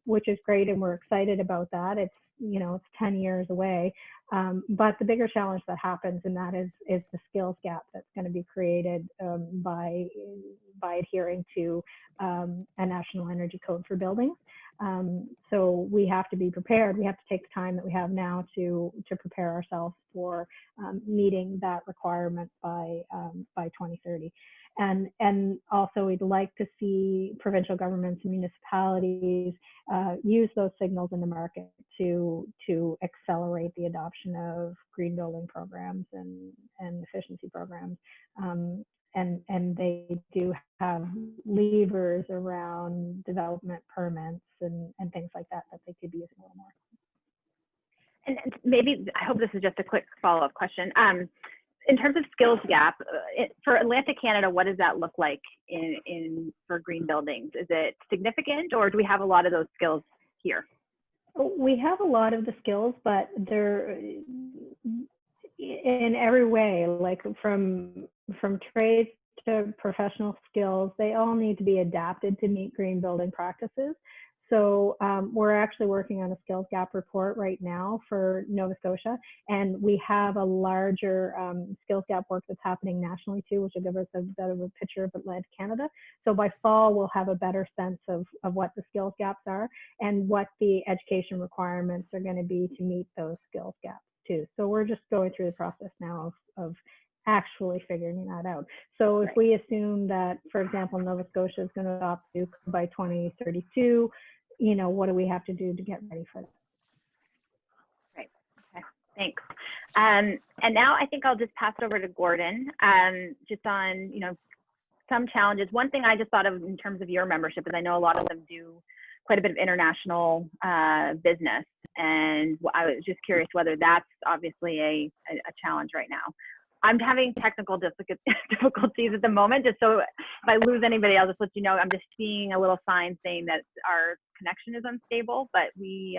which is great. And we're excited about that. It's, you know, it's 10 years away. But the bigger challenge that happens in that is the skills gap that's going to be created by adhering to a national energy code for buildings. So we have to be prepared. We have to take the time that we have now to prepare ourselves for meeting that requirement by 2030. And also we'd like to see provincial governments and municipalities use those signals in the market to accelerate the adoption of green building programs and efficiency programs. And they do have levers around development permits and things like that they could be using a little more. And maybe, I hope this is just a quick follow-up question. In terms of skills gap, for Atlantic Canada, what does that look like for green buildings? Is it significant, or do we have a lot of those skills here? We have a lot of the skills, but they're in every way, like from trades to professional skills, they all need to be adapted to meet green building practices. So we're actually working on a skills gap report right now for Nova Scotia, and we have a larger skills gap work that's happening nationally too, which will give us a bit of a picture of Atlantic Canada. So by fall, we'll have a better sense of what the skills gaps are and what the education requirements are going to be to meet those skills gaps too. So we're just going through the process now of actually figuring that out. So if we assume that, for example, Nova Scotia is going to adopt by 2032, you know, what do we have to do to get ready for that? Right. Okay. Thanks. And now I think I'll just pass it over to Gordon, just on, you know, some challenges. One thing I just thought of in terms of your membership is I know a lot of them do quite a bit of international business, and I was just curious whether that's obviously a challenge right now. I'm having technical difficulties at the moment, just so if I lose anybody, I'll just let you know. I'm just seeing a little sign saying that our connection is unstable, but we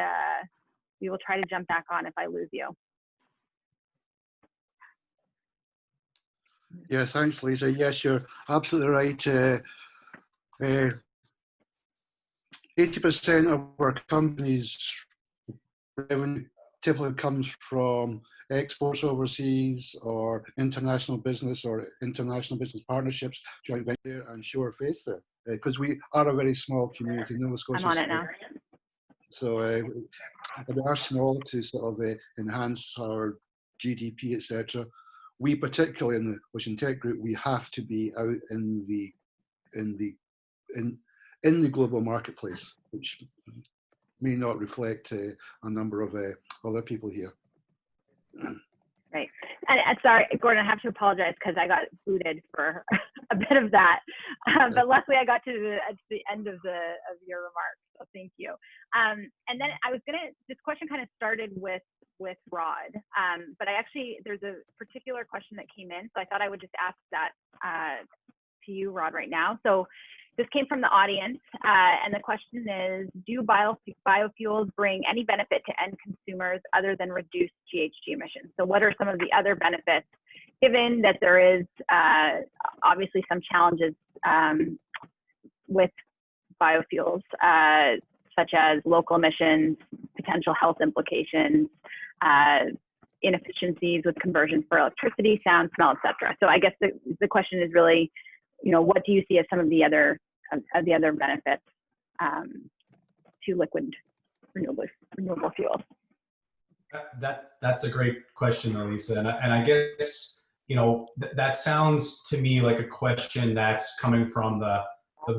will try to jump back on if I lose you. Yeah, thanks, Lisa. Yes, you're absolutely right. 80% of our company's revenue typically comes from exports overseas or international business partnerships, joint venture, and show our face there. Because we are a very small community, Nova Scotia. I'm on it now. So we are small to sort of enhance our GDP, etc. We particularly in the Ocean Tech Group, we have to be out in the global marketplace, which may not reflect a number of other people here. Right. And sorry, Gordon, I have to apologize because I got booted for a bit of that. But luckily I got to the end of your remarks. So thank you. And then I was this question kind of started with Rod. But there's a particular question that came in. So I thought I would just ask that to you, Rod, right now. So this came from the audience, and the question is, do biofuels bring any benefit to end consumers other than reduced GHG emissions? So what are some of the other benefits, given that there is obviously some challenges with biofuels, such as local emissions, potential health implications, inefficiencies with conversion for electricity, sound, smell, etc. So I guess the question is really, you know, what do you see as some of the other benefits to liquid renewable fuels? That's a great question, Elisa, and I guess, you know, that sounds to me like a question that's coming from the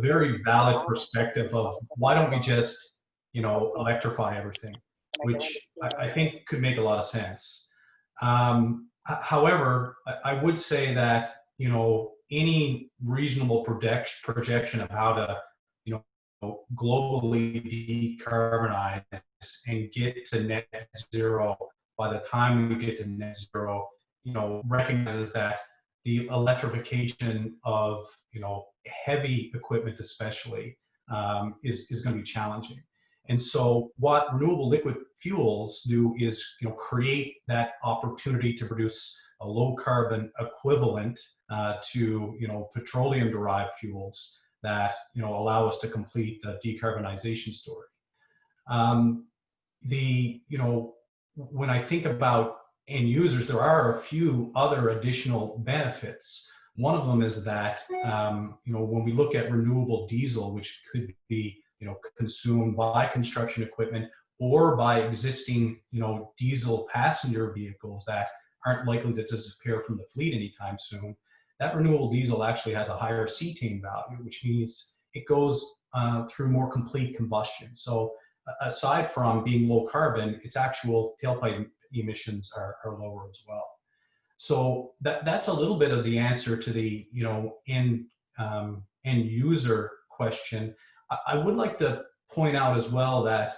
very valid perspective of why don't we just, you know, electrify everything, which I think could make a lot of sense. However, I would say that, you know, any reasonable projection of how to, you know, globally decarbonize and get to net zero by the time we get to net zero, you know, recognizes that the electrification of, you know, heavy equipment especially is going to be challenging. And so what renewable liquid fuels do is, create that opportunity to produce a low carbon equivalent to, petroleum derived fuels that, allow us to complete the decarbonization story. When I think about end users, there are a few other additional benefits. One of them is that, when we look at renewable diesel, which could be, consumed by construction equipment or by existing, diesel passenger vehicles that aren't likely to disappear from the fleet anytime soon, that renewable diesel actually has a higher cetane value, which means it goes through more complete combustion. So aside from being low carbon, its actual tailpipe emissions are lower as well. So that's a little bit of the answer to the end user question. I would like to point out as well that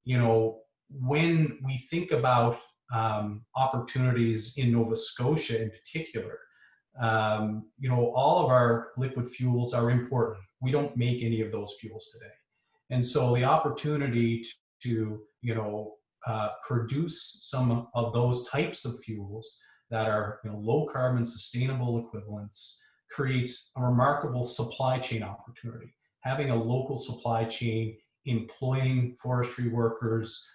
when we think about opportunities in Nova Scotia in particular, all of our liquid fuels are important. We don't make any of those fuels today, and so the opportunity to produce some of those types of fuels that are low carbon sustainable equivalents creates a remarkable supply chain opportunity. Having a local supply chain employing forestry workers,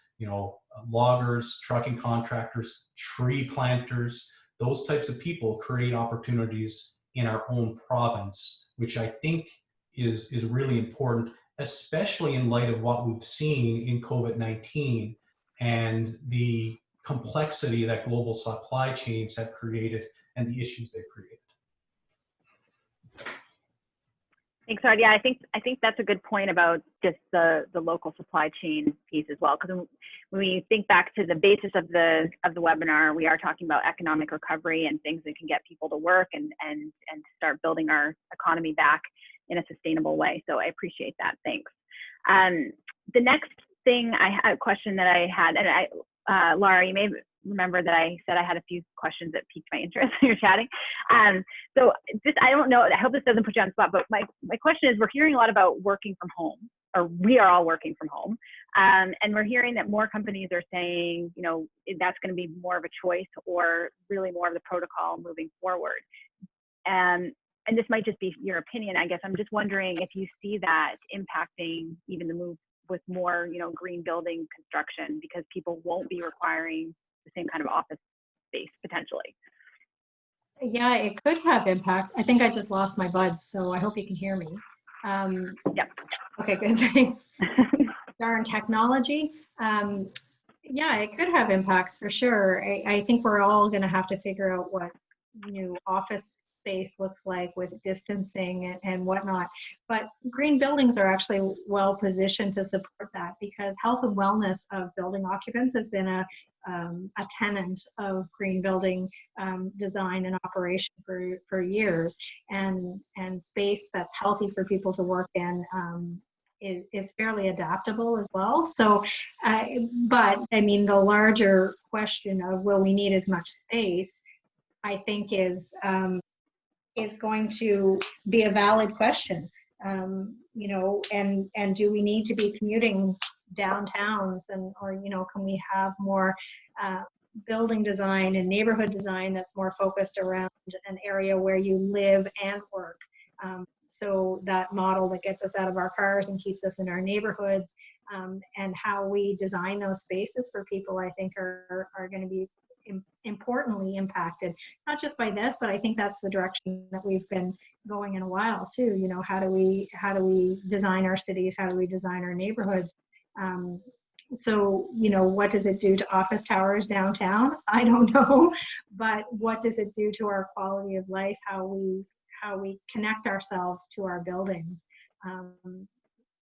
loggers, trucking contractors, tree planters, those types of people create opportunities in our own province, which I think is really important, especially in light of what we've seen in COVID-19 and the complexity that global supply chains have created and the issues they've created. Thanks, Rod. Yeah, I think that's a good point about just the local supply chain piece as well. Because when we think back to the basis of the webinar, we are talking about economic recovery and things that can get people to work and start building our economy back in a sustainable way. So I appreciate that. Thanks. The next thing a question that I had, and Laura, you may remember that I said I had a few questions that piqued my interest when you're chatting. So just, I don't know, I hope this doesn't put you on the spot, but my question is, we're hearing a lot about working from home, or we are all working from home. And we're hearing that more companies are saying, that's going to be more of a choice or really more of the protocol moving forward. And this might just be your opinion, I guess. I'm just wondering if you see that impacting even the move with more, green building construction, because people won't be requiring the same kind of office space potentially. Yeah, it could have impact. I think I just lost my buds, so I hope you can hear me. Yep. Okay, good, thanks. Darn technology. Yeah, it could have impacts for sure. I think we're all going to have to figure out what new office space looks like with distancing and whatnot. But green buildings are actually well positioned to support that, because health and wellness of building occupants has been a tenet of green building design and operation for years, and space that's healthy for people to work in is fairly adaptable as well. So, but I mean, the larger question of will we need as much space, I think is going to be a valid question. And do we need to be commuting downtowns, or can we have more building design and neighborhood design that's more focused around an area where you live and work? So that model that gets us out of our cars and keeps us in our neighborhoods, and how we design those spaces for people, I think are going to be importantly impacted, not just by this, but I think that's the direction that we've been going in a while too. How do we design our cities? How do we design our neighborhoods? So, what does it do to office towers downtown? I don't know, but what does it do to our quality of life? How we connect ourselves to our buildings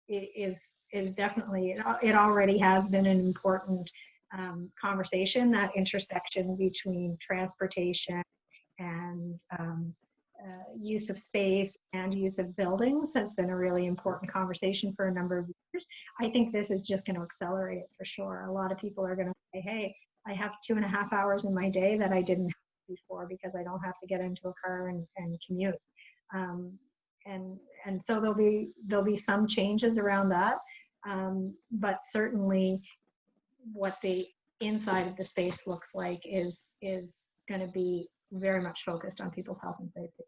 is definitely, it already has been an important conversation. That intersection between transportation and use of space and use of buildings has been a really important conversation for a number of years. I think this is just going to accelerate it for sure. A lot of people are going to say, hey, I have 2.5 hours in my day that I didn't have before because I don't have to get into a car and commute. and so there'll be some changes around that, but certainly what the inside of the space looks like is going to be very much focused on people's health and safety.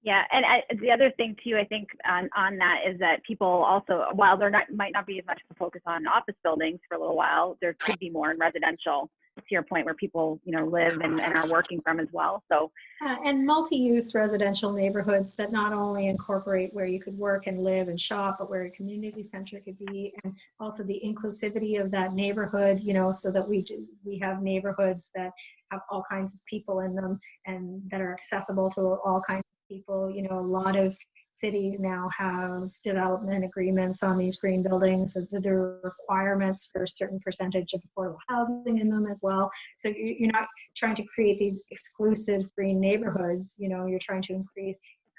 Yeah, and the other thing too, I think on that is that people also, while there might not be as much of a focus on office buildings for a little while, there could be more in residential, to your point, where people, you know, live and are working from as well. So and multi-use residential neighborhoods that not only incorporate where you could work and live and shop, but where a community center could be, and also the inclusivity of that neighborhood, you know, so that we have neighborhoods that have all kinds of people in them and that are accessible to all kinds of people. You know, a lot of cities now have development agreements on these green buildings. There are requirements for a certain percentage of affordable housing in them as well. So you're not trying to create these exclusive green neighborhoods. You know, you're trying to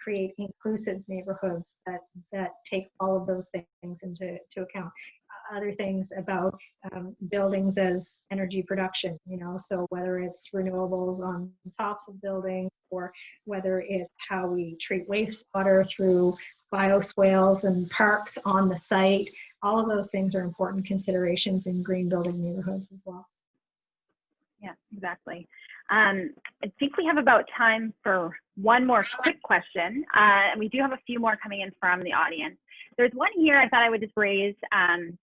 create inclusive neighborhoods that take all of those things into account. Other things about buildings as energy production, you know, so whether it's renewables on tops of buildings, or whether it's how we treat wastewater through bioswales and parks on the site, all of those things are important considerations in green building neighborhoods as well. yeah, exactly. I think we have about time for one more quick question, and we do have a few more coming in from the audience. There's one here I thought I would just raise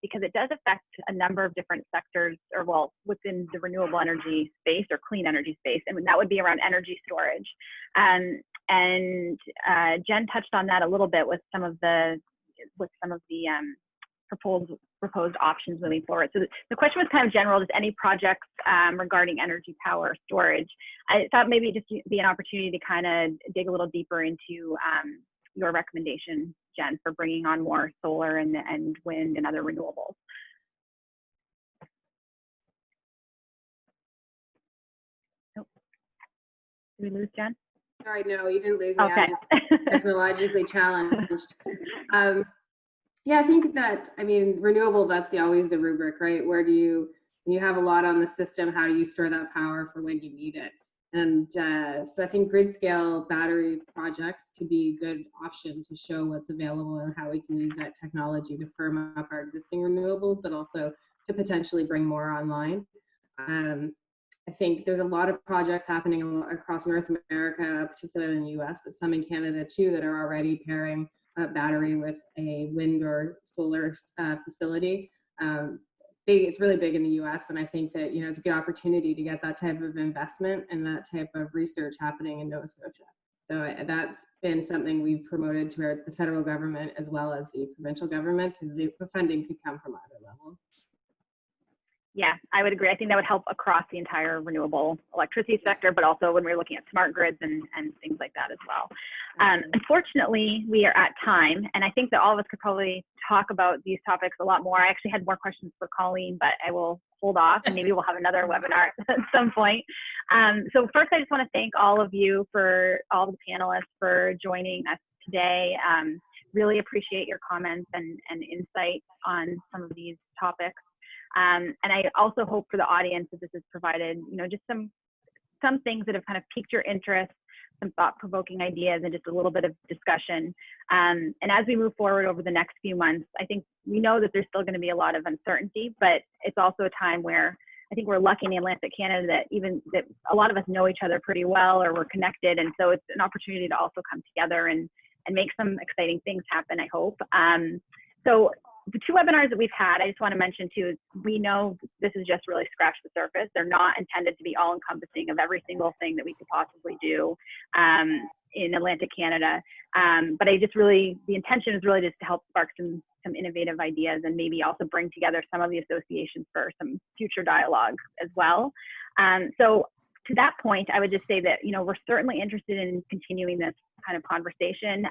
because it does affect a number of different sectors, or well, within the renewable energy space or clean energy space, and that would be around energy storage. And Jen touched on that a little bit with some of the proposed options moving forward. So the question was kind of general, just any projects regarding energy power storage. I thought maybe just be an opportunity to kind of dig a little deeper into your recommendation, Jen, for bringing on more solar and wind and other renewables. Nope. Did we lose Jen? Sorry, no, you didn't lose me. Okay. I'm just technologically challenged. Yeah, I think that, I mean, renewable, that's always the rubric, right? When you have a lot on the system, how do you store that power for when you need it? And so I think grid scale battery projects could be a good option to show what's available and how we can use that technology to firm up our existing renewables, but also to potentially bring more online. I think there's a lot of projects happening across North America, particularly in the US, but some in Canada too, that are already pairing a battery with a wind or solar facility. It's really big in the US, and I think that, you know, it's a good opportunity to get that type of investment and that type of research happening in Nova Scotia. So that's been something we've promoted to the federal government as well as the provincial government, because the funding could come from either level. Yeah, I would agree. I think that would help across the entire renewable electricity sector, but also when we're looking at smart grids and things like that as well. Unfortunately, we are at time, and I think that all of us could probably talk about these topics a lot more. I actually had more questions for Colleen, but I will hold off, and maybe we'll have another webinar at some point. So first, I just want to thank all of you, for all the panelists, for joining us today. Really appreciate your comments and insight on some of these topics. And I also hope for the audience that this has provided, you know, just some things that have kind of piqued your interest, some thought-provoking ideas, and just a little bit of discussion. And as we move forward over the next few months, I think we know that there's still going to be a lot of uncertainty, but it's also a time where I think we're lucky in Atlantic Canada that a lot of us know each other pretty well, or we're connected, and so it's an opportunity to also come together and make some exciting things happen, I hope. So the two webinars that we've had, I just want to mention too, is we know this is just really scratched the surface. They're not intended to be all encompassing of every single thing that we could possibly do in Atlantic Canada. But the intention is really just to help spark some innovative ideas, and maybe also bring together some of the associations for some future dialogue as well. So to that point, I would just say that, you know, we're certainly interested in continuing this kind of conversation.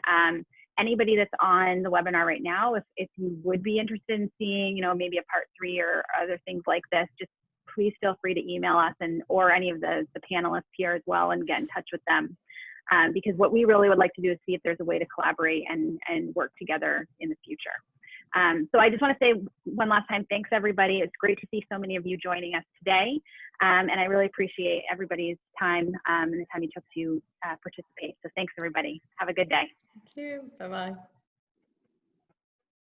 Anybody that's on the webinar right now, if you would be interested in seeing, you know, maybe a part 3 or other things like this, just please feel free to email us or any of the panelists here as well, and get in touch with them. Because what we really would like to do is see if there's a way to collaborate and work together in the future. So I just want to say one last time, thanks everybody. It's great to see so many of you joining us today. And I really appreciate everybody's time and the time you took to participate. So thanks everybody. Have a good day. Thank you. Bye-bye.